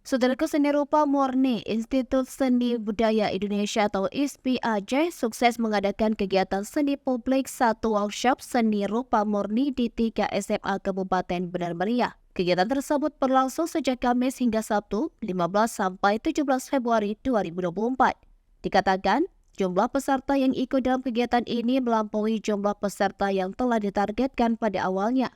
Saudaraku, Seni Rupa Murni Institut Seni Budaya Indonesia atau ISPAJ sukses mengadakan kegiatan seni publik satu workshop seni rupa murni di 3 SMA Kabupaten Benar Meriah. Kegiatan tersebut berlangsung sejak Kamis hingga Sabtu 15 sampai 17 Februari 2024. Dikatakan, jumlah peserta yang ikut dalam kegiatan ini melampaui jumlah peserta yang telah ditargetkan pada awalnya.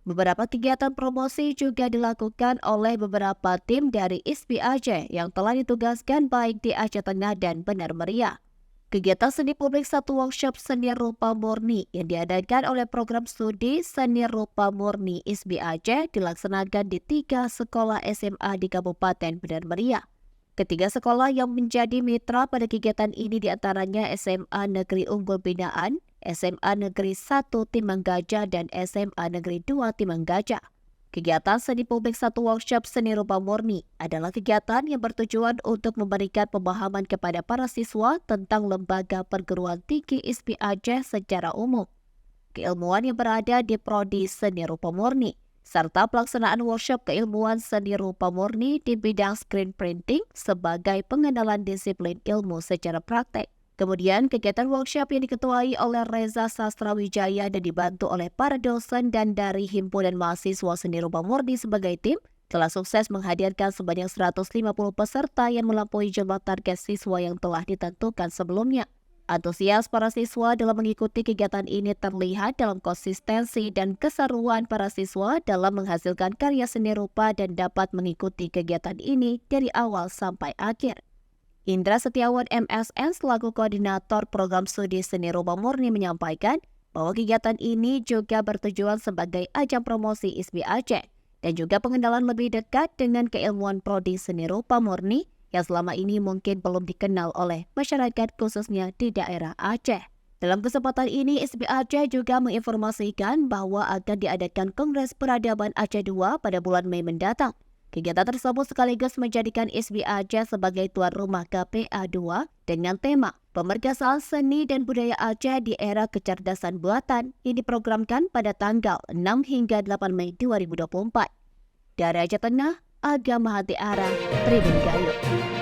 Beberapa kegiatan promosi juga dilakukan oleh beberapa tim dari ISPAJ yang telah ditugaskan baik di Aceh Tengah dan Benar Meriah. Kegiatan seni publik satu workshop seni rupa murni yang diadakan oleh program studi seni rupa murni ISPAJ dilaksanakan di 3 sekolah SMA di Kabupaten Benar Meriah. Ketiga sekolah yang menjadi mitra pada kegiatan ini diantaranya SMA Negeri Unggul Binaan, SMA Negeri 1 Timang Gajah, dan SMA Negeri 2 Timang Gajah. Kegiatan seni publik satu workshop seni rupa murni adalah kegiatan yang bertujuan untuk memberikan pemahaman kepada para siswa tentang lembaga perguruan tinggi ISPAJ secara umum, keilmuan yang berada di prodi seni rupa murni, serta pelaksanaan workshop keilmuan seni rupa murni di bidang screen printing sebagai pengenalan disiplin ilmu secara praktek. Kemudian, kegiatan workshop yang diketuai oleh Reza Sastrawijaya dan dibantu oleh para dosen dan dari Himpunan Mahasiswa Seni Rupa Murni sebagai tim, telah sukses menghadirkan sebanyak 150 peserta yang melampaui jumlah target siswa yang telah ditentukan sebelumnya. Antusias para siswa dalam mengikuti kegiatan ini terlihat dalam konsistensi dan keseruan para siswa dalam menghasilkan karya seni rupa dan dapat mengikuti kegiatan ini dari awal sampai akhir. Indra Setiawan MSN selaku koordinator program studi seni rupa murni menyampaikan bahwa kegiatan ini juga bertujuan sebagai ajang promosi ISPAJ dan juga pengenalan lebih dekat dengan keilmuan prodi seni rupa murni yang selama ini mungkin belum dikenal oleh masyarakat khususnya di daerah Aceh. Dalam kesempatan ini, ISPAJ juga menginformasikan bahwa akan diadakan Kongres Peradaban Aceh II pada bulan Mei mendatang. Kegiatan tersebut sekaligus menjadikan ISPAJ sebagai tuan rumah KPA 2 dengan tema Pemerkasaan Seni dan Budaya Aceh di Era Kecerdasan Buatan yang diprogramkan pada tanggal 6 hingga 8 Mei 2024. Dari Aceh Tengah, Agam Hati Arah, Tribun Gayo.